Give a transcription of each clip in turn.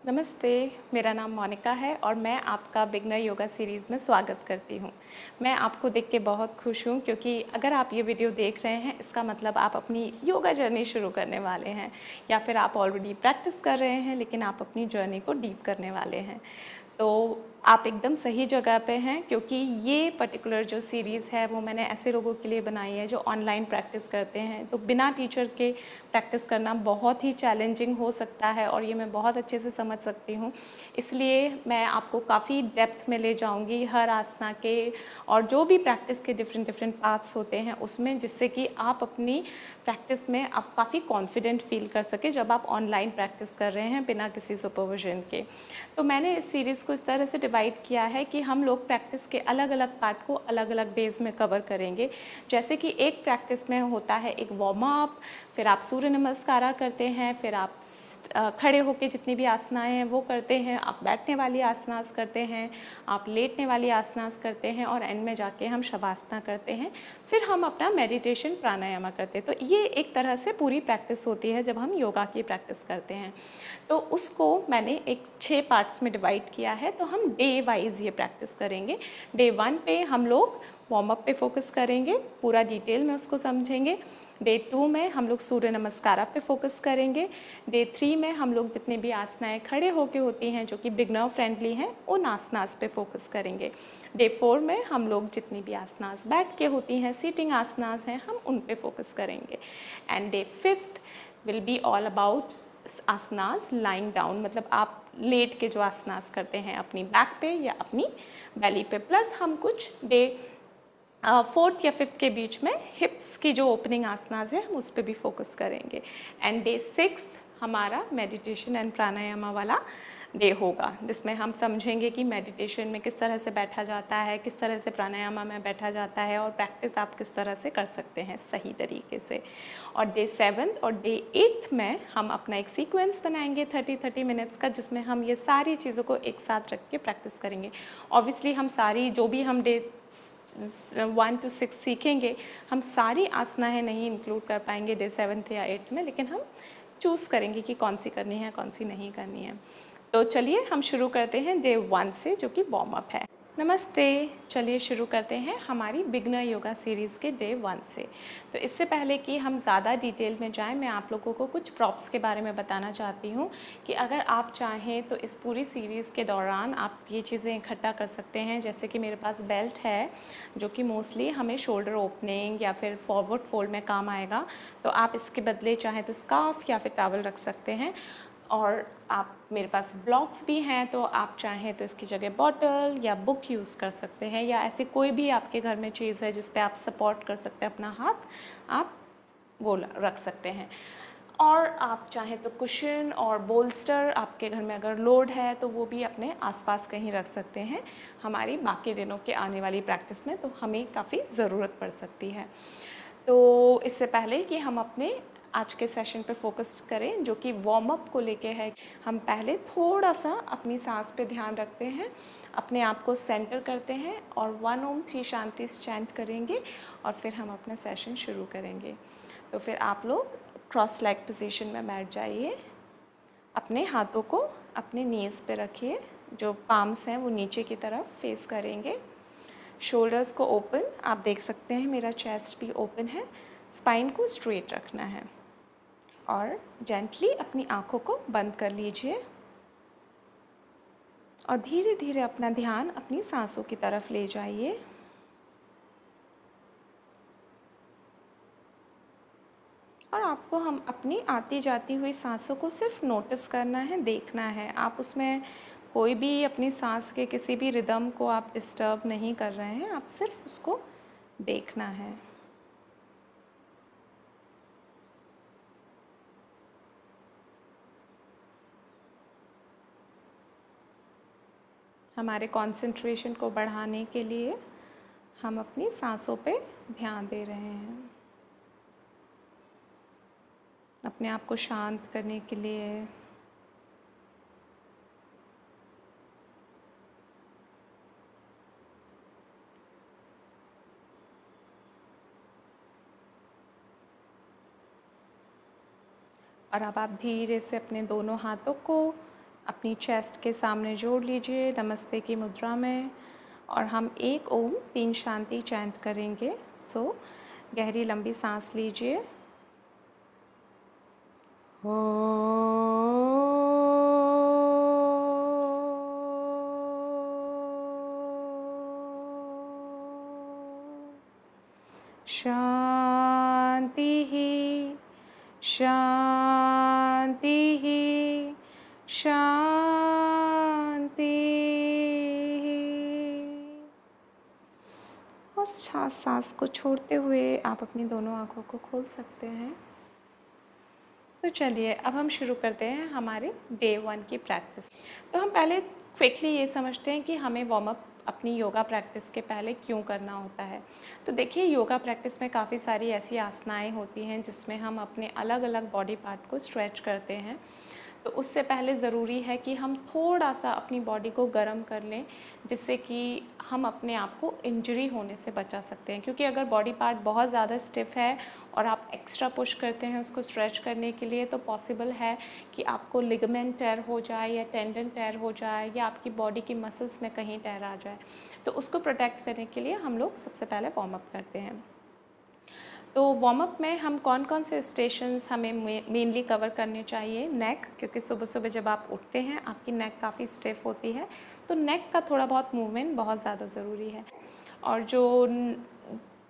नमस्ते, मेरा नाम मोनिका है और मैं आपका बिगनर योगा सीरीज़ में स्वागत करती हूँ। मैं आपको देख के बहुत खुश हूँ क्योंकि अगर आप ये वीडियो देख रहे हैं इसका मतलब आप अपनी योगा जर्नी शुरू करने वाले हैं या फिर आप ऑलरेडी प्रैक्टिस कर रहे हैं लेकिन आप अपनी जर्नी को डीप करने वाले हैं। तो आप एकदम सही जगह पे हैं क्योंकि ये पर्टिकुलर जो सीरीज़ है वो मैंने ऐसे लोगों के लिए बनाई है जो ऑनलाइन प्रैक्टिस करते हैं। तो बिना टीचर के प्रैक्टिस करना बहुत ही चैलेंजिंग हो सकता है और ये मैं बहुत अच्छे से समझ सकती हूँ। इसलिए मैं आपको काफ़ी डेप्थ में ले जाऊँगी हर आसना के और जो भी प्रैक्टिस के डिफरेंट डिफरेंट पाथ्स होते हैं उसमें, जिससे कि आप अपनी प्रैक्टिस में आप काफ़ी कॉन्फिडेंट फील कर सकें जब आप ऑनलाइन प्रैक्टिस कर रहे हैं बिना किसी सुपरविजन के। तो मैंने इस सीरीज़ को इस तरह से डिवाइड किया है कि हम लोग प्रैक्टिस के अलग अलग पार्ट को अलग अलग डेज़ में कवर करेंगे। जैसे कि एक प्रैक्टिस में होता है एक वार्म अप, फिर आप सूर्य नमस्कारा करते हैं, फिर आप खड़े होकर जितनी भी आसनाएं हैं वो करते हैं, आप बैठने वाली आसनास करते हैं, आप लेटने वाली आसनास करते हैं और एंड में जाके हम शवासना करते हैं। फिर हम अपना मेडिटेशन प्राणायाम करते हैं। तो ये एक तरह से पूरी प्रैक्टिस होती है जब हम योगा की प्रैक्टिस करते हैं। तो उसको मैंने एक 6 पार्ट्स में डिवाइड किया है। तो हम डे वाइज ये प्रैक्टिस करेंगे। डे 1 पे हम लोग वार्म अप पे फोकस करेंगे, पूरा डिटेल में उसको समझेंगे। डे 2 में हम लोग सूर्य नमस्कारा पे फोकस करेंगे। डे 3 में हम लोग जितने भी आसनाएं खड़े होके होती हैं जो कि बिगनर फ्रेंडली हैं उन आसनास पे फोकस करेंगे। डे 4 में हम लोग जितनी भी आसनास बैठ के होती हैं, सीटिंग आसनास हैं, हम उन पे फोकस करेंगे। And day 5th will be all about asanas lying down, मतलब आप लेट के जो आसनास करते हैं अपनी बैक पे या अपनी बेली पे। प्लस हम कुछ डे 4th या 5th के बीच में हिप्स की जो ओपनिंग आसनास है हम उस पर भी फोकस करेंगे। एंड डे 6th हमारा मेडिटेशन एंड प्राणायाम वाला डे होगा, जिसमें हम समझेंगे कि मेडिटेशन में किस तरह से बैठा जाता है, किस तरह से प्राणायाम में बैठा जाता है और प्रैक्टिस आप किस तरह से कर सकते हैं सही तरीके से। और डे 7th और डे 8th में हम अपना एक सीक्वेंस बनाएंगे 30-30 मिनट्स का, जिसमें हम ये सारी चीज़ों को एक साथ रख के प्रैक्टिस करेंगे। ऑब्वियसली हम सारी जो भी हम डे 1 to 6 सीखेंगे, हम सारी आसनाएं नहीं इंक्लूड कर पाएंगे डे 7th या 8th में, लेकिन हम चूज़ करेंगे कि कौन सी करनी है कौन सी नहीं करनी है। तो चलिए हम शुरू करते हैं डे 1 से, जो कि वार्म अप है। नमस्ते, चलिए शुरू करते हैं हमारी बिगनर योगा सीरीज़ के डे 1 से। तो इससे पहले कि हम ज़्यादा डिटेल में जाएं, मैं आप लोगों को कुछ प्रॉप्स के बारे में बताना चाहती हूं कि अगर आप चाहें तो इस पूरी सीरीज़ के दौरान आप ये चीज़ें इकट्ठा कर सकते हैं। जैसे कि मेरे पास बेल्ट है जो कि मोस्टली हमें शोल्डर ओपनिंग या फिर फॉरवर्ड फोल्ड में काम आएगा। तो आप इसके बदले चाहें तो स्कार्फ या फिर टॉवल रख सकते हैं। और आप मेरे पास ब्लॉक्स भी हैं, तो आप चाहें तो इसकी जगह बॉटल या बुक यूज़ कर सकते हैं, या ऐसी कोई भी आपके घर में चीज़ है जिस पे आप सपोर्ट कर सकते हैं अपना हाथ, आप वो रख सकते हैं। और आप चाहें तो कुशन और बोल्स्टर आपके घर में अगर लोड है तो वो भी अपने आसपास कहीं रख सकते हैं। हमारी बाकी दिनों के आने वाली प्रैक्टिस में तो हमें काफ़ी ज़रूरत पड़ सकती है। तो इससे पहले कि हम अपने आज के सेशन पे फोकस करें जो कि वार्म अप को लेके है, हम पहले थोड़ा सा अपनी सांस पे ध्यान रखते हैं, अपने आप को सेंटर करते हैं और 1 ओम 3 शांति चैंट करेंगे और फिर हम अपना सेशन शुरू करेंगे। तो फिर आप लोग क्रॉस लेग पोजीशन में बैठ जाइए, अपने हाथों को अपने नीज़ पे रखिए, जो पाम्स हैं वो नीचे की तरफ फेस करेंगे। शोल्डर्स को ओपन, आप देख सकते हैं मेरा चेस्ट भी ओपन है। स्पाइन को स्ट्रेट रखना है और जेंटली अपनी आँखों को बंद कर लीजिए और धीरे धीरे अपना ध्यान अपनी सांसों की तरफ ले जाइए। और आपको हम अपनी आती जाती हुई सांसों को सिर्फ नोटिस करना है, देखना है। आप उसमें कोई भी अपनी सांस के किसी भी रिदम को आप डिस्टर्ब नहीं कर रहे हैं, आप सिर्फ उसको देखना है। हमारे कंसंट्रेशन को बढ़ाने के लिए हम अपनी सांसों पे ध्यान दे रहे हैं, अपने आप को शांत करने के लिए। और अब आप धीरे से अपने दोनों हाथों को अपनी चेस्ट के सामने जोड़ लीजिए नमस्ते की मुद्रा में और हम एक ओम 3 शांति चैंट करेंगे। सो गहरी लंबी सांस लीजिए। शांति ही शांति ही शांति। उस सांस को छोड़ते हुए आप अपनी दोनों आँखों को खोल सकते हैं। तो चलिए अब हम शुरू करते हैं हमारे डे 1 की प्रैक्टिस। तो हम पहले क्विकली ये समझते हैं कि हमें वार्म अप अपनी योगा प्रैक्टिस के पहले क्यों करना होता है। तो देखिए योगा प्रैक्टिस में काफ़ी सारी ऐसी आसनाएं होती हैं जिसमें हम अपने अलग अलग बॉडी पार्ट को स्ट्रेच करते हैं। तो उससे पहले ज़रूरी है कि हम थोड़ा सा अपनी बॉडी को गर्म कर लें, जिससे कि हम अपने आप को इंजरी होने से बचा सकते हैं। क्योंकि अगर बॉडी पार्ट बहुत ज़्यादा स्टिफ है और आप एक्स्ट्रा पुश करते हैं उसको स्ट्रेच करने के लिए, तो पॉसिबल है कि आपको लिगामेंट टेयर हो जाए या टेंडन टेयर हो जाए या आपकी बॉडी की मसल्स में कहीं टेयर आ जाए। तो उसको प्रोटेक्ट करने के लिए हम लोग सबसे पहले वार्म अप करते हैं। तो वार्म अप में हम कौन कौन से स्टेशंस हमें मेनली कवर करने चाहिए। नेक, क्योंकि सुबह सुबह जब आप उठते हैं आपकी नेक काफ़ी स्टिफ होती है, तो नेक का थोड़ा बहुत मूवमेंट बहुत ज़्यादा ज़रूरी है। और जो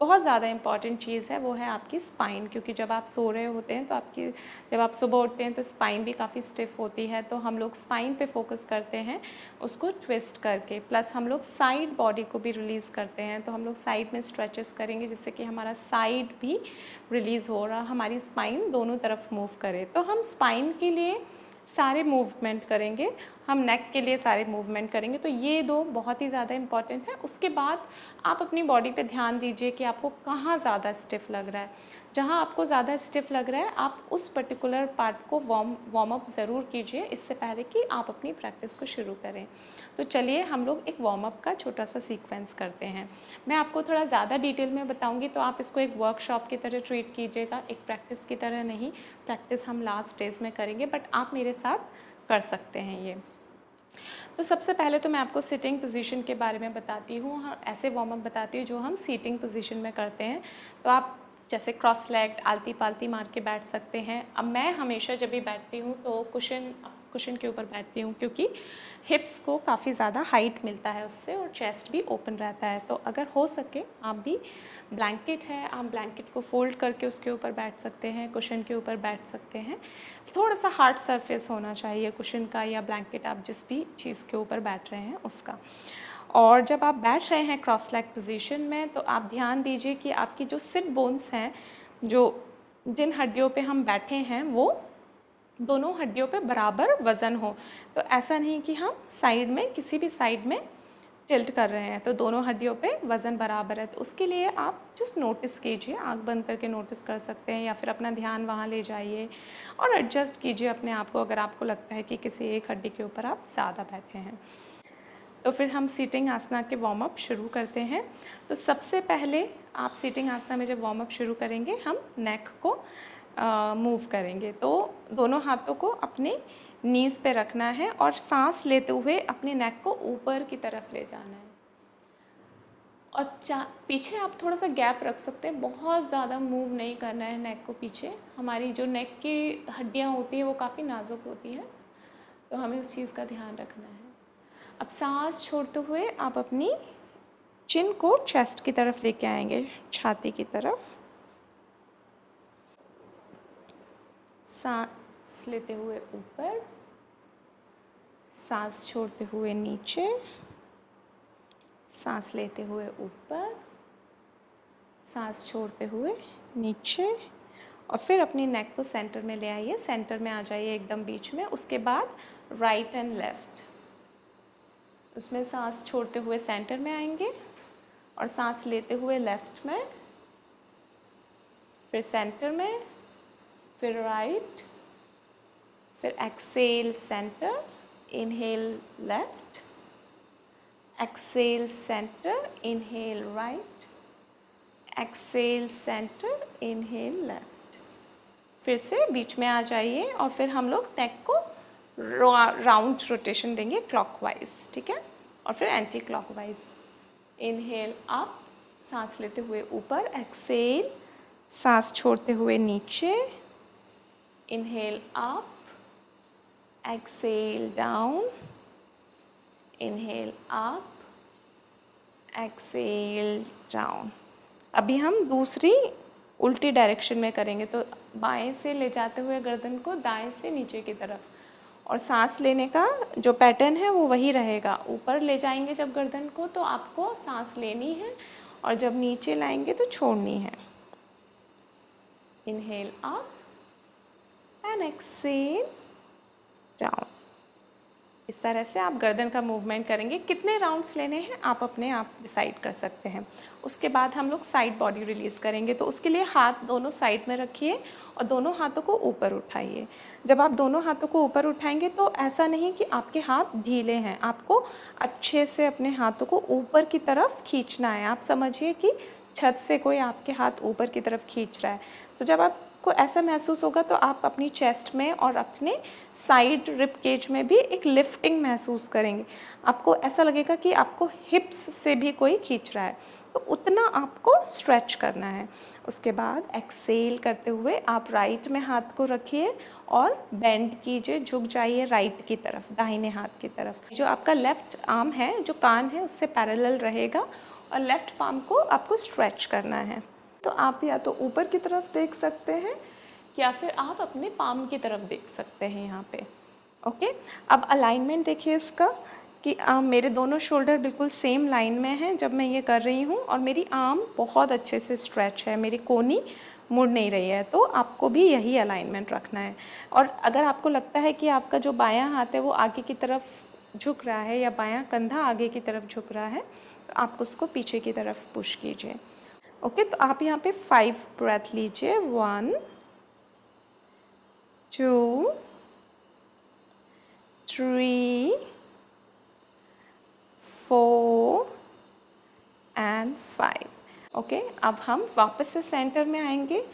बहुत ज़्यादा इम्पॉर्टेंट चीज़ है वो है आपकी स्पाइन, क्योंकि जब आप सो रहे होते हैं तो जब आप सुबह उठते हैं तो स्पाइन भी काफ़ी स्टिफ होती है। तो हम लोग स्पाइन पे फोकस करते हैं उसको ट्विस्ट करके, प्लस हम लोग साइड बॉडी को भी रिलीज़ करते हैं। तो हम लोग साइड में स्ट्रेचेस करेंगे जिससे कि हमारा साइड भी रिलीज़ हो रहा, हमारी स्पाइन दोनों तरफ मूव करे। तो हम स्पाइन के लिए सारे मूवमेंट करेंगे, हम नेक के लिए सारे मूवमेंट करेंगे। तो ये दो बहुत ही ज़्यादा इम्पॉर्टेंट है। उसके बाद आप अपनी बॉडी पे ध्यान दीजिए कि आपको कहाँ ज़्यादा स्टिफ लग रहा है। जहाँ आपको ज़्यादा स्टिफ लग रहा है आप उस पर्टिकुलर पार्ट को वार्म अप ज़रूर कीजिए इससे पहले कि आप अपनी प्रैक्टिस को शुरू करें। तो चलिए हम लोग एक वार्म अप का छोटा सा सीक्वेंस करते हैं। मैं आपको थोड़ा ज़्यादा डिटेल में बताऊंगी, तो आप इसको एक वर्कशॉप की तरह ट्रीट कीजिएगा, एक प्रैक्टिस की तरह नहीं। प्रैक्टिस हम लास्ट डेज में करेंगे, बट आप मेरे साथ कर सकते हैं ये। तो सबसे पहले तो मैं आपको सिटिंग पोजीशन के बारे में बताती हूँ, ऐसे वार्म अप बताती हूँ जो हम सीटिंग पोजीशन में करते हैं। तो आप जैसे क्रॉस लेग्ड आलती पालती मार के बैठ सकते हैं। अब मैं हमेशा जब भी बैठती हूँ तो कुशन के ऊपर बैठती हूँ, क्योंकि हिप्स को काफ़ी ज़्यादा हाइट मिलता है उससे और चेस्ट भी ओपन रहता है। तो अगर हो सके आप भी ब्लैंकेट है, आप ब्लैंकेट को फोल्ड करके उसके ऊपर बैठ सकते हैं, कुशन के ऊपर बैठ सकते हैं। थोड़ा सा हार्ड सरफेस होना चाहिए कुशन का या ब्लैंकेट, आप जिस भी चीज़ के ऊपर बैठ रहे हैं उसका। और जब आप बैठ रहे हैं क्रॉस लेग पोजीशन में, तो आप ध्यान दीजिए कि आपकी जो सिट बोन्स हैं, जिन हड्डियों पे हम बैठे हैं, वो दोनों हड्डियों पे बराबर वज़न हो। तो ऐसा नहीं कि हम साइड में किसी भी साइड में टिल्ट कर रहे हैं, तो दोनों हड्डियों पे वज़न बराबर है। तो उसके लिए आप जस्ट नोटिस कीजिए, आँख बंद करके नोटिस कर सकते हैं या फिर अपना ध्यान वहाँ ले जाइए और एडजस्ट कीजिए अपने आप को, अगर आपको लगता है कि किसी एक हड्डी के ऊपर आप ज़्यादा बैठे हैं। तो फिर हम सीटिंग आसना के वार्म अप शुरू करते हैं। तो सबसे पहले आप सीटिंग आसना में जब वार्म अप शुरू करेंगे, हम नेक को मूव करेंगे। तो दोनों हाथों को अपने नीज़ पे रखना है और सांस लेते हुए अपने नेक को ऊपर की तरफ ले जाना है। और पीछे आप थोड़ा सा गैप रख सकते हैं, बहुत ज़्यादा मूव नहीं करना है नेक को पीछे। हमारी जो नेक की हड्डियाँ होती हैं वो काफ़ी नाजुक होती हैं, तो हमें उस चीज़ का ध्यान रखना है। अब सांस छोड़ते हुए आप अपनी चिन को चेस्ट की तरफ लेके आएंगे, छाती की तरफ। सांस लेते हुए ऊपर, सांस छोड़ते हुए नीचे, सांस लेते हुए ऊपर, सांस छोड़ते हुए नीचे, और फिर अपनी नेक को सेंटर में ले आइए। सेंटर में आ जाइए एकदम बीच में। उसके बाद राइट एंड लेफ़्ट, उसमें सांस छोड़ते हुए सेंटर में आएंगे और सांस लेते हुए लेफ़्ट में, फिर सेंटर में, फिर राइट, फिर exhale centre, inhale left, exhale centre, inhale right, exhale centre, inhale left. फिर से बीच में आ जाइए और फिर हम लोग नेक को राउंड रोटेशन देंगे क्लॉकवाइज, ठीक है, और फिर एंटी क्लॉकवाइज। इनहेल अप, सांस लेते हुए ऊपर, एक्सेल, सांस छोड़ते हुए नीचे, inhale up, exhale down, inhale up, exhale down. अभी हम दूसरी उल्टी डायरेक्शन में करेंगे, तो बाएं से ले जाते हुए गर्दन को दाएं से नीचे की तरफ, और सांस लेने का जो पैटर्न है वो वही रहेगा। ऊपर ले जाएंगे जब गर्दन को तो आपको सांस लेनी है, और जब नीचे लाएंगे तो छोड़नी है। Inhale up and exhale down. इस तरह से आप गर्दन का मूवमेंट करेंगे। कितने राउंड्स लेने हैं आप अपने आप डिसाइड कर सकते हैं। उसके बाद हम लोग साइड बॉडी रिलीज़ करेंगे, तो उसके लिए हाथ दोनों साइड में रखिए और दोनों हाथों को ऊपर उठाइए। जब आप दोनों हाथों को ऊपर उठाएंगे तो ऐसा नहीं कि आपके हाथ ढीले हैं, आपको अच्छे से अपने हाथों को ऊपर की तरफ खींचना है। आप समझिए कि छत से कोई आपके हाथ ऊपर की तरफ खींच रहा है। तो जब आपको ऐसा महसूस होगा तो आप अपनी चेस्ट में और अपने साइड रिब केज में भी एक लिफ्टिंग महसूस करेंगे। आपको ऐसा लगेगा कि आपको हिप्स से भी कोई खींच रहा है, तो उतना आपको स्ट्रेच करना है। उसके बाद एक्सेल करते हुए आप राइट में हाथ को रखिए और बेंड कीजिए, झुक जाइए राइट की तरफ, दाहिने हाथ की तरफ। जो आपका लेफ्ट आर्म है, जो कान है, उससे पैरेलल रहेगा, और लेफ्ट पाम को आपको स्ट्रेच करना है। तो आप या तो ऊपर की तरफ देख सकते हैं या फिर आप अपने पाम की तरफ देख सकते हैं यहाँ पे। ओके, अब अलाइनमेंट देखिए इसका कि मेरे दोनों शोल्डर बिल्कुल सेम लाइन में हैं जब मैं ये कर रही हूँ, और मेरी आर्म बहुत अच्छे से स्ट्रेच है, मेरी कोहनी मुड़ नहीं रही है। तो आपको भी यही अलाइनमेंट रखना है। और अगर आपको लगता है कि आपका जो बायां हाथ है वो आगे की तरफ झुक रहा है या बायां कंधा आगे की तरफ झुक रहा है, तो आप उसको पीछे की तरफ पुश कीजिए। ओके, तो आप यहाँ पे 5 ब्रेथ लीजिए। 1 2 3 4 एंड 5। ओके, अब हम वापस से सेंटर में आएंगे।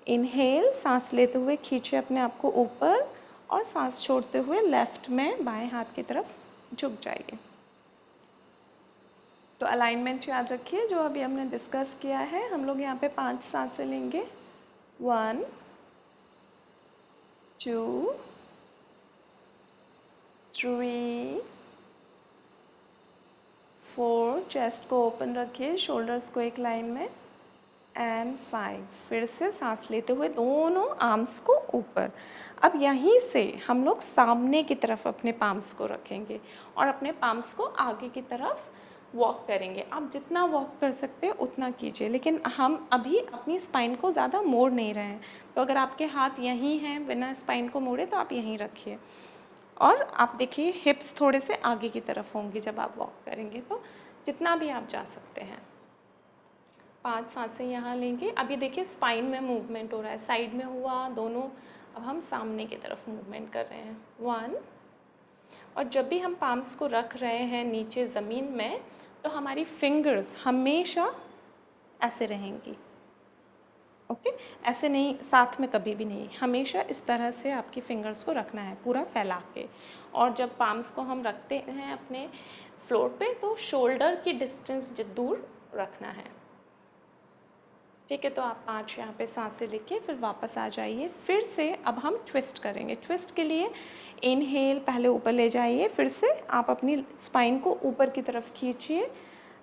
इनहेल, सांस लेते हुए खींचे अपने आप को ऊपर, और सांस छोड़ते हुए लेफ्ट में बाएं हाथ की तरफ झुक जाइए। तो अलाइनमेंट याद रखिए जो अभी हमने डिस्कस किया है। हम लोग यहाँ पे 5 सांसें लेंगे। 1 2 3 4, चेस्ट को ओपन रखिए, शोल्डर्स को एक लाइन में, एंड 5। फिर से सांस लेते हुए दोनों आर्म्स को ऊपर। अब यहीं से हम लोग सामने की तरफ अपने पाम्स को रखेंगे और अपने पाम्स को आगे की तरफ वॉक करेंगे। आप जितना वॉक कर सकते हैं उतना कीजिए, लेकिन हम अभी अपनी स्पाइन को ज़्यादा मोड़ नहीं रहे हैं। तो अगर आपके हाथ यहीं हैं बिना स्पाइन को मोड़े तो आप यहीं रखिए, और आप देखिए हिप्स थोड़े से आगे की तरफ होंगी जब आप वॉक करेंगे। तो जितना भी आप जा सकते हैं। 5 सांसें यहाँ लेंगे। अभी देखिए स्पाइन में मूवमेंट हो रहा है, साइड में हुआ दोनों, अब हम सामने की तरफ मूवमेंट कर रहे हैं। 1, और जब भी हम पाम्स को रख रहे हैं नीचे ज़मीन में तो हमारी फिंगर्स हमेशा ऐसे रहेंगी। ओके, ऐसे नहीं, साथ में कभी भी नहीं, हमेशा इस तरह से आपकी फिंगर्स को रखना है पूरा फैला के। और जब पाम्स को हम रखते हैं अपने फ्लोर पे तो शोल्डर की डिस्टेंस दूर रखना है। ठीक है, तो आप 5 यहाँ पे सांसें लेके फिर वापस आ जाइए। फिर से अब हम ट्विस्ट करेंगे। ट्विस्ट के लिए इनहेल पहले ऊपर ले जाइए, फिर से आप अपनी स्पाइन को ऊपर की तरफ खींचिए,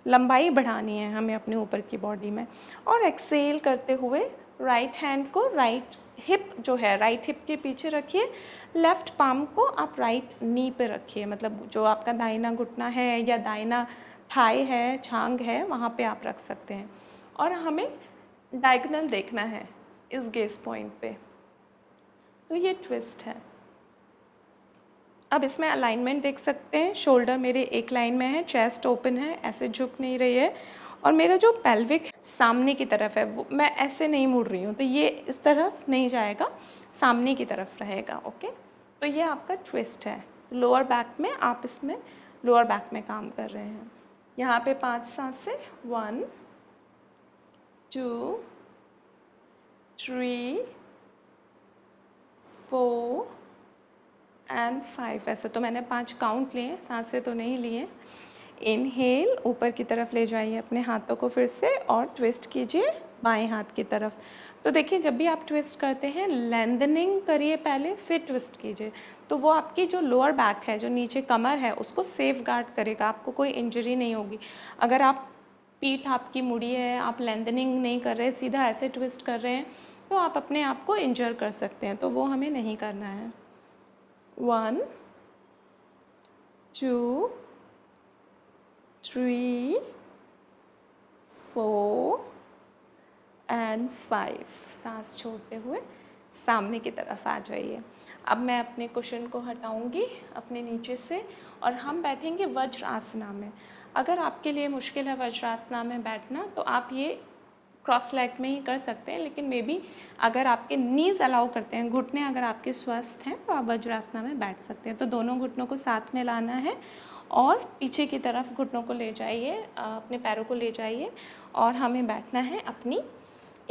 लंबाई बढ़ानी है हमें अपने ऊपर की बॉडी में। और एक्सेल करते हुए राइट हैंड को राइट हिप जो है राइट हिप के पीछे रखिए, लेफ़्ट पाम को आप राइट नी पे रखिए, मतलब जो आपका दाहिना घुटना है या दाहिना थाई है, छांग है, वहाँ पे आप रख सकते हैं। और हमें डायगोनल देखना है इस गेज पॉइंट पे। तो ये ट्विस्ट है। अब इसमें अलाइनमेंट देख सकते हैं, शोल्डर मेरे एक लाइन में है, चेस्ट ओपन है, ऐसे झुक नहीं रही है, और मेरा जो पेल्विक सामने की तरफ है वो मैं ऐसे नहीं मुड़ रही हूँ, तो ये इस तरफ नहीं जाएगा, सामने की तरफ रहेगा। ओके, तो ये आपका ट्विस्ट है। लोअर बैक में आप इसमें लोअर बैक में काम कर रहे हैं। यहाँ पे 5 सांसें। 1 2 3 4 एंड 5। ऐसे तो मैंने 5 काउंट लिए, सांसें तो नहीं लिए। इनहेल, ऊपर की तरफ ले जाइए अपने हाथों को फिर से और ट्विस्ट कीजिए बाएं हाथ की तरफ। तो देखिए जब भी आप ट्विस्ट करते हैं लेंथनिंग करिए पहले, फिर ट्विस्ट कीजिए, तो वो आपकी जो लोअर बैक है, जो नीचे कमर है, उसको सेफ गार्ड करेगा, आपको कोई इंजरी नहीं होगी। अगर आप पीठ आपकी मुड़ी है, आप लेंथनिंग नहीं कर रहे, सीधा ऐसे ट्विस्ट कर रहे हैं, तो आप अपने आप को इंजर कर सकते हैं, तो वो हमें नहीं करना है। 1 2 3 4 एंड 5। सांस छोड़ते हुए सामने की तरफ आ जाइए। अब मैं अपने कुशन को हटाऊंगी अपने नीचे से और हम बैठेंगे वज्रासना में। अगर आपके लिए मुश्किल है वज्रासना में बैठना तो आप ये क्रॉस लेग में ही कर सकते हैं, लेकिन मे बी अगर आपके नीज़ अलाउ करते हैं, घुटने अगर आपके स्वस्थ हैं, तो आप वज्रासना में बैठ सकते हैं। तो दोनों घुटनों को साथ में लाना है और पीछे की तरफ घुटनों को ले जाइए, अपने पैरों को ले जाइए और हमें बैठना है अपनी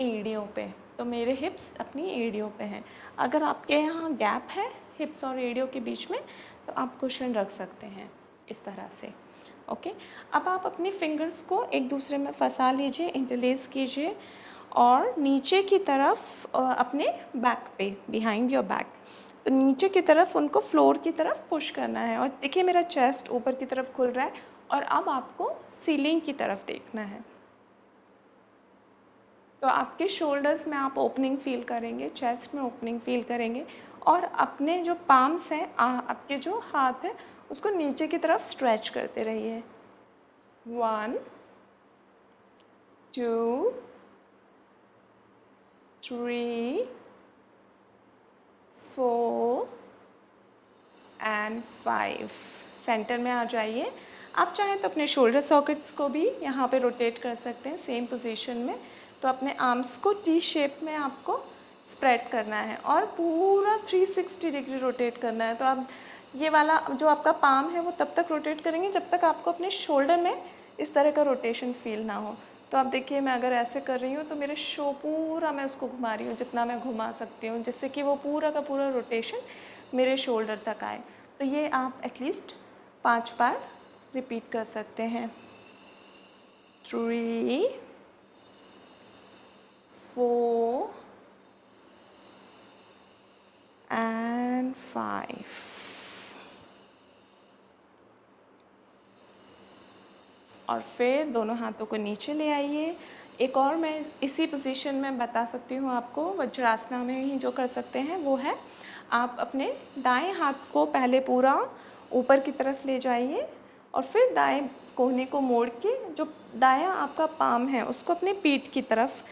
एड़ियों पे। तो मेरे हिप्स अपनी एड़ियों पे हैं। अगर आपके यहाँ गैप है हिप्स और एड़ियों के बीच में तो आप कुशन रख सकते हैं इस तरह से। ओके, अब आप अपनी फिंगर्स को एक दूसरे में फंसा लीजिए, इंटरलेस कीजिए और नीचे की तरफ अपने बैक पे, बिहाइंड योर बैक, तो नीचे की तरफ उनको फ्लोर की तरफ पुश करना है। और देखिए मेरा चेस्ट ऊपर की तरफ खुल रहा है और अब आपको सीलिंग की तरफ देखना है। तो आपके शोल्डर्स में आप ओपनिंग फील करेंगे, चेस्ट में ओपनिंग फील करेंगे और अपने जो पाम्स हैं, आपके जो हाथ हैं, उसको नीचे की तरफ स्ट्रेच करते रहिए। 1 2 3 4 एंड 5। सेंटर में आ जाइए। आप चाहें तो अपने शोल्डर सॉकेट्स को भी यहाँ पे रोटेट कर सकते हैं सेम पोजीशन में। तो अपने आर्म्स को टी शेप में आपको स्प्रेड करना है और पूरा 360 डिग्री रोटेट करना है। तो आप ये वाला जो आपका पाम है वो तब तक रोटेट करेंगे जब तक आपको अपने शोल्डर में इस तरह का रोटेशन फील ना हो। तो आप देखिए मैं अगर ऐसे कर रही हूँ तो मेरे पूरा मैं उसको घुमा रही हूँ जितना मैं घुमा सकती हूँ, जिससे कि वो पूरा का पूरा रोटेशन मेरे शोल्डर तक आए। तो ये आप एटलीस्ट 5 बार रिपीट कर सकते हैं। 3 4 एंड 5। और फिर दोनों हाथों को नीचे ले आइए। एक और मैं इसी पोजीशन में बता सकती हूँ आपको, वज्रासना में ही जो कर सकते हैं वो है, आप अपने दाएं हाथ को पहले पूरा ऊपर की तरफ ले जाइए और फिर दाएं कोहनी को मोड़ के जो दायां आपका पाम है उसको अपने पीठ की तरफ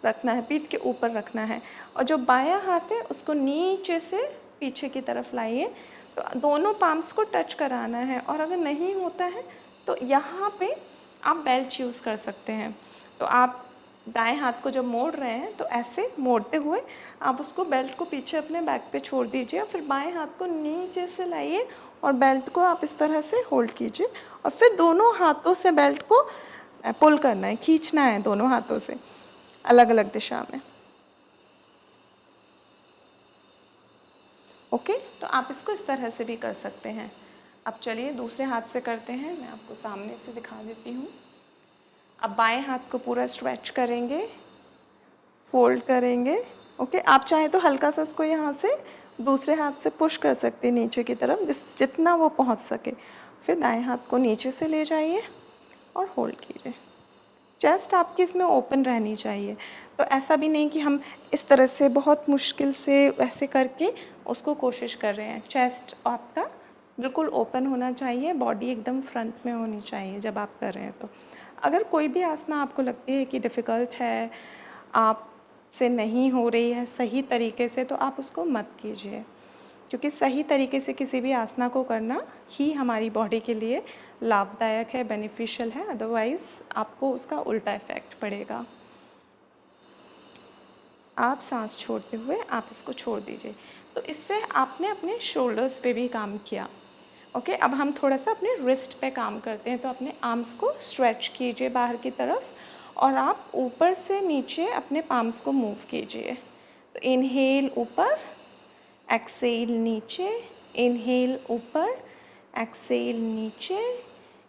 रखना है, पीठ के ऊपर रखना है और जो बायां हाथ है उसको नीचे से पीछे की तरफ लाइए। तो दोनों पाम्स को टच कराना है और अगर नहीं होता है तो यहाँ पे आप बेल्ट यूज़ कर सकते हैं। तो आप दाएं हाथ को जब मोड़ रहे हैं तो ऐसे मोड़ते हुए आप उसको बेल्ट को पीछे अपने बैक पे छोड़ दीजिए और फिर बाएं हाथ को नीचे से लाइए और बेल्ट को आप इस तरह से होल्ड कीजिए और फिर दोनों हाथों से बेल्ट को पुल करना है, खींचना है दोनों हाथों से अलग अलग दिशा में। ओके, तो आप इसको इस तरह से भी कर सकते हैं। अब चलिए दूसरे हाथ से करते हैं, मैं आपको सामने से दिखा देती हूँ। अब बाएं हाथ को पूरा स्ट्रेच करेंगे, फोल्ड करेंगे। ओके, आप चाहें तो हल्का सा उसको यहाँ से दूसरे हाथ से पुश कर सकते हैं नीचे की तरफ, जितना वो पहुँच सके। फिर दाएं हाथ को नीचे से ले जाइए और होल्ड कीजिए। चेस्ट आपकी इसमें ओपन रहनी चाहिए, तो ऐसा भी नहीं कि हम इस तरह से बहुत मुश्किल से ऐसे करके उसको कोशिश कर रहे हैं। चेस्ट आपका बिल्कुल ओपन होना चाहिए, बॉडी एकदम फ्रंट में होनी चाहिए जब आप कर रहे हैं। तो अगर कोई भी आसना आपको लगती है कि डिफ़िकल्ट है, आपसे नहीं हो रही है सही तरीके से, तो आप उसको मत कीजिए, क्योंकि सही तरीके से किसी भी आसना को करना ही हमारी बॉडी के लिए लाभदायक है, बेनिफिशियल है। अदरवाइज़ आपको उसका उल्टा इफ़ेक्ट पड़ेगा। आप सांस छोड़ते हुए आप इसको छोड़ दीजिए। तो इससे आपने अपने शोल्डर्स पे भी काम किया। ओके, अब हम थोड़ा सा अपने रिस्ट पे काम करते हैं। तो अपने आर्म्स को स्ट्रेच कीजिए बाहर की तरफ और आप ऊपर से नीचे अपने पाम्स को मूव कीजिए। तो इनहेल ऊपर, एक्सेल नीचे, इनहेल ऊपर, एक्सेल नीचे,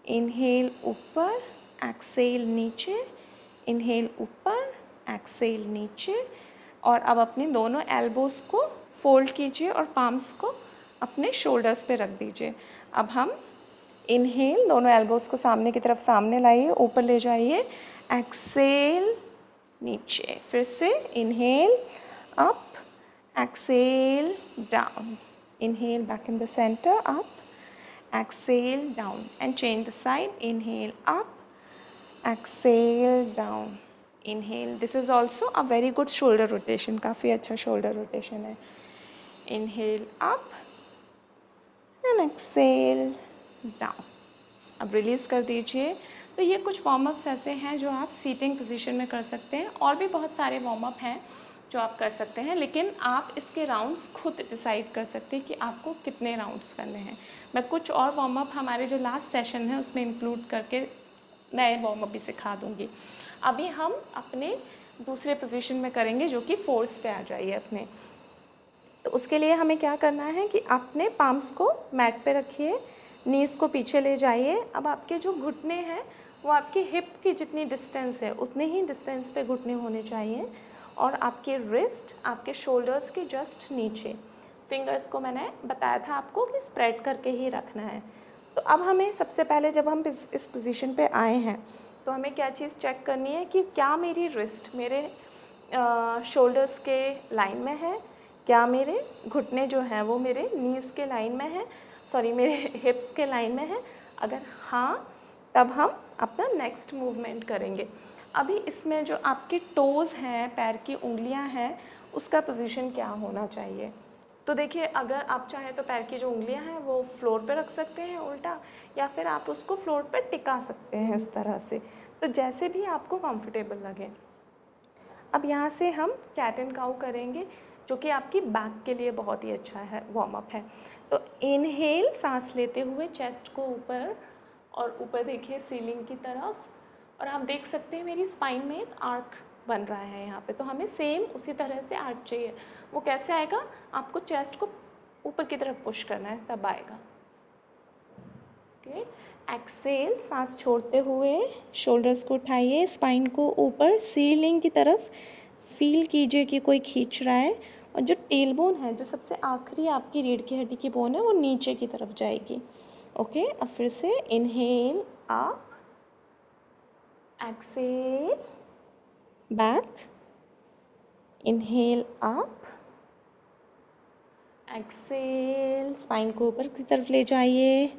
इनहेल ऊपर, एक्सेल नीचे, इनहेल ऊपर, एक्सेल नीचे। और अब अपने दोनों एल्बोज़ को फोल्ड कीजिए और पाम्स को अपने शोल्डर्स पे रख दीजिए। अब हम इनहेल, दोनों एल्बोज़ को सामने की तरफ सामने लाइए, ऊपर ले जाइए, एक्सेल नीचे, फिर से inhale up, exhale down, inhale back in the centre, up, exhale down and change the side, inhale up, exhale down, inhale, this is also a very good shoulder rotation, काफ़ी अच्छा shoulder rotation है, inhale up and exhale down। अब release कर दीजिए। तो ये कुछ warm ups ऐसे हैं जो आप सीटिंग पोजीशन में कर सकते हैं, और भी बहुत सारे वार्म अप हैं जो आप कर सकते हैं, लेकिन आप इसके राउंड्स खुद डिसाइड कर सकते हैं कि आपको कितने राउंड्स करने हैं। मैं कुछ और वार्म अप हमारे जो लास्ट सेशन है उसमें इंक्लूड करके नए वार्म अप भी सिखा दूँगी। अभी हम अपने दूसरे पोजीशन में करेंगे, जो कि फोर्स पे आ जाइए अपने। तो उसके लिए हमें क्या करना है कि अपने पाम्स को मैट पे रखिए, नीज़ को पीछे ले जाइए। अब आपके जो घुटने हैं वो आपकी हिप की जितनी डिस्टेंस है उतने ही डिस्टेंस पे घुटने होने चाहिए, और आपके रिस्ट आपके शोल्डर्स के जस्ट नीचे। फिंगर्स को मैंने बताया था आपको कि स्प्रेड करके ही रखना है। तो अब हमें सबसे पहले जब हम इस पोजीशन पे आए हैं तो हमें क्या चीज़ चेक करनी है कि क्या मेरी रिस्ट मेरे शोल्डर्स के लाइन में है, क्या मेरे घुटने जो हैं वो मेरे नीज़ के लाइन में है, मेरे हिप्स के लाइन में है। अगर हाँ, तब हम अपना नेक्स्ट मूवमेंट करेंगे। अभी इसमें जो आपके टोज़ हैं, पैर की उंगलियां हैं, उसका पोजीशन क्या होना चाहिए। तो देखिए, अगर आप चाहें तो पैर की जो उंगलियां हैं वो फ्लोर पे रख सकते हैं उल्टा, या फिर आप उसको फ्लोर पे टिका सकते हैं इस तरह से, तो जैसे भी आपको कंफर्टेबल लगे। अब यहाँ से हम कैट एंड काउ करेंगे, जो कि आपकी बैक के लिए बहुत ही अच्छा है, वार्म अप है। तो इनहेल, सांस लेते हुए चेस्ट को ऊपर, और ऊपर देखिए सीलिंग की तरफ, और आप देख सकते हैं मेरी स्पाइन में एक आर्क बन रहा है यहाँ पे। तो हमें सेम उसी तरह से आर्क चाहिए। वो कैसे आएगा, आपको चेस्ट को ऊपर की तरफ पुश करना है, तब आएगा। ओके, एक्सेल, सांस छोड़ते हुए शोल्डर्स को उठाइए, स्पाइन को ऊपर सीलिंग की तरफ फील कीजिए कि कोई खींच रहा है, और जो टेल बोन है, जो सबसे आखिरी आपकी रीढ़ की हड्डी की बोन है, वो नीचे की तरफ जाएगी। ओके, अब फिर से inhale up, exhale back, inhale up, exhale, spine को ऊपर की तरफ ले जाइए,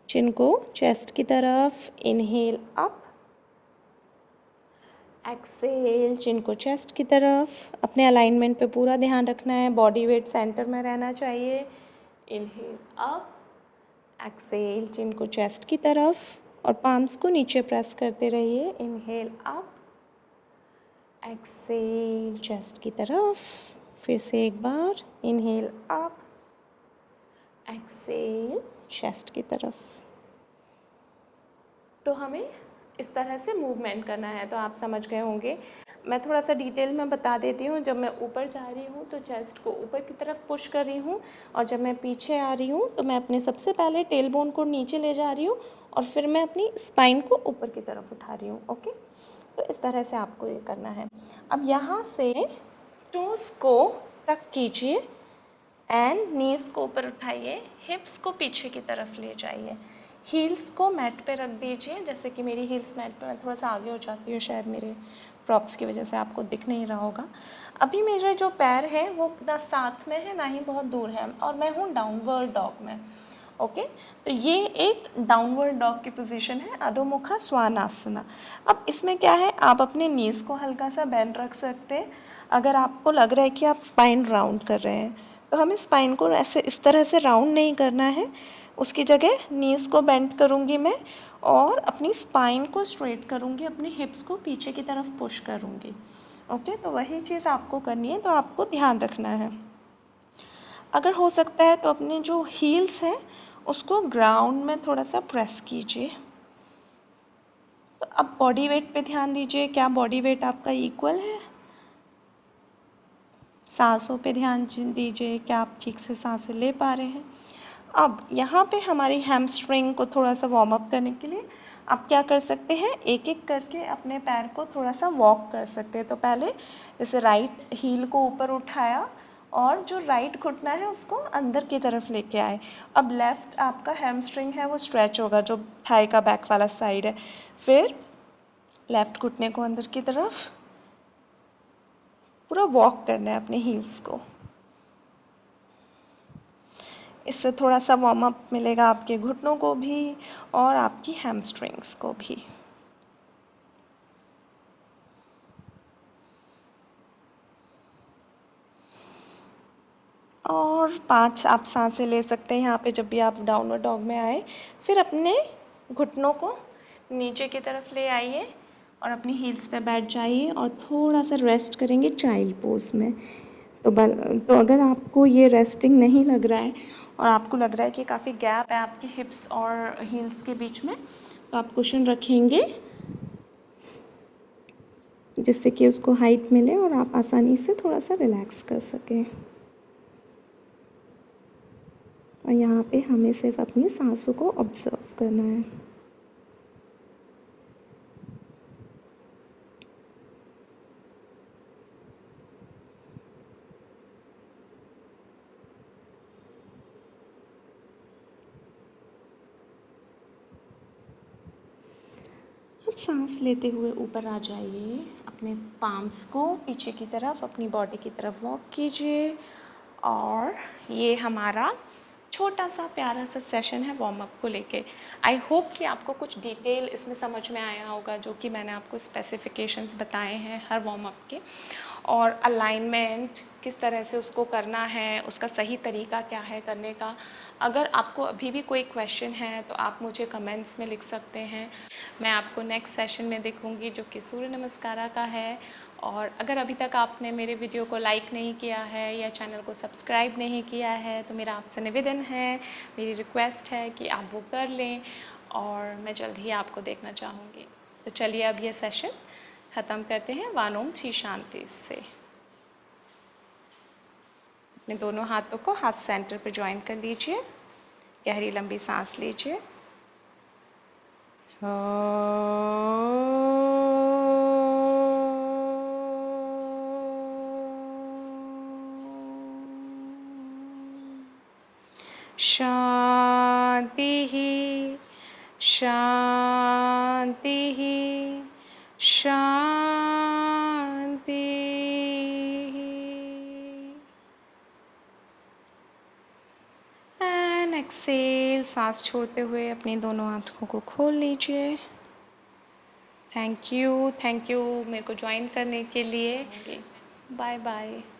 चिन को चेस्ट की तरफ, इनहेल अप, एक्सेल, चिन को चेस्ट की तरफ। अपने अलाइनमेंट पे पूरा ध्यान रखना है, बॉडी वेट सेंटर में रहना चाहिए। इनहेल अप, एक्सेल, चिन को चेस्ट की तरफ, और पाम्स को नीचे प्रेस करते रहिए। इनहेल अप, एक्सेल, चेस्ट की तरफ, फिर से एक बार, इनहेल अप, एक्सेल, चेस्ट की तरफ। तो हमें इस तरह से मूवमेंट करना है, तो आप समझ गए होंगे। मैं थोड़ा सा डिटेल में बता देती हूँ। जब मैं ऊपर जा रही हूँ तो चेस्ट को ऊपर की तरफ पुश कर रही हूँ, और जब मैं पीछे आ रही हूँ तो मैं अपने सबसे पहले टेल बोन को नीचे ले जा रही हूँ, और फिर मैं अपनी स्पाइन को ऊपर की तरफ उठा रही हूँ। ओके, तो इस तरह से आपको ये करना है। अब यहाँ से टोस को टक कीजिए एंड नीज़ को ऊपर उठाइए, हिप्स को पीछे की तरफ ले जाइए, हील्स को मैट पे रख दीजिए। जैसे कि मेरी हील्स मैट पे, मैं थोड़ा सा आगे हो जाती हूँ, शायद मेरे प्रॉप्स की वजह से आपको दिख नहीं रहा होगा। अभी मेरे जो पैर हैं वो ना साथ में है ना ही बहुत दूर है, और मैं हूँ डाउनवर्ड डॉग में। ओके, तो ये एक डाउनवर्ड डॉग की पोजीशन है, अधोमुखा स्वानासना। अब इसमें क्या है, आप अपने नीज़ को हल्का सा बेंड रख सकते हैं। अगर आपको लग रहा है कि आप स्पाइन राउंड कर रहे हैं, तो हमें स्पाइन को ऐसे इस तरह से राउंड नहीं करना है, उसकी जगह नीज़ को बेंड करूँगी मैं, और अपनी स्पाइन को स्ट्रेट करूँगी, अपनी हिप्स को पीछे की तरफ पुश करूँगी। ओके, तो वही चीज़ आपको करनी है, तो आपको ध्यान रखना है। अगर हो सकता है तो अपने जो हील्स हैं उसको ग्राउंड में थोड़ा सा प्रेस कीजिए। तो अब बॉडी वेट पे ध्यान दीजिए, क्या बॉडी वेट आपका इक्वल है। सांसों पे ध्यान दीजिए, क्या आप ठीक से सांसें ले पा रहे हैं। अब यहाँ पे हमारी हैमस्ट्रिंग को थोड़ा सा वार्म अप करने के लिए आप क्या कर सकते हैं, एक एक करके अपने पैर को थोड़ा सा वॉक कर सकते हैं। तो पहले जैसे राइट हील को ऊपर उठाया और जो राइट घुटना है उसको अंदर की तरफ लेके आए। अब लेफ़्ट आपका हैमस्ट्रिंग है वो स्ट्रेच होगा, जो थाई का बैक वाला साइड है। फिर लेफ़्ट घुटने को अंदर की तरफ पूरा वॉक करना है अपने हील्स को। इससे थोड़ा सा वार्म अप मिलेगा आपके घुटनों को भी और आपकी हैमस्ट्रिंग्स को भी। और 5 आप सांसें ले सकते हैं यहाँ पे जब भी आप डाउनवर्ड डॉग में आए। फिर अपने घुटनों को नीचे की तरफ ले आइए और अपनी हील्स पे बैठ जाइए और थोड़ा सा रेस्ट करेंगे चाइल्ड पोज में। तो अगर आपको ये रेस्टिंग नहीं लग रहा है और आपको लग रहा है कि काफ़ी गैप है आपकी हिप्स और हील्स के बीच में, तो आप कुशन रखेंगे जिससे कि उसको हाइट मिले और आप आसानी से थोड़ा सा रिलैक्स कर सकें। और यहाँ पे हमें सिर्फ अपनी सांसों को ऑब्ज़र्व करना है। अब सांस लेते हुए ऊपर आ जाइए, अपने पाम्स को पीछे की तरफ अपनी बॉडी की तरफ वॉक कीजिए। और ये हमारा छोटा सा प्यारा सा सेशन है वार्म अप को लेके। आई होप कि आपको कुछ डिटेल इसमें समझ में आया होगा, जो कि मैंने आपको स्पेसिफिकेशंस बताए हैं हर वार्म अप के, और अलाइनमेंट किस तरह से उसको करना है, उसका सही तरीका क्या है करने का। अगर आपको अभी भी कोई क्वेश्चन है तो आप मुझे कमेंट्स में लिख सकते हैं। मैं आपको नेक्स्ट सेशन में देखूंगी जो कि सूर्य नमस्कारा का है। और अगर अभी तक आपने मेरे वीडियो को लाइक नहीं किया है या चैनल को सब्सक्राइब नहीं किया है तो मेरा आपसे निवेदन है, मेरी रिक्वेस्ट है कि आप वो कर लें, और मैं जल्द ही आपको देखना चाहूँगी। तो चलिए अब ये सेशन ख़त्म करते हैं वानोम छी शांति से। अपने दोनों हाथों को हाथ सेंटर पर ज्वाइन कर लीजिए, गहरी लंबी सांस लीजिए। शांति ही शांति ही शांति ही। एंड एक्सेल, सांस छोड़ते हुए अपनी दोनों आंखों को खोल लीजिए। थैंक यू मेरे को ज्वाइन करने के लिए। Bye bye.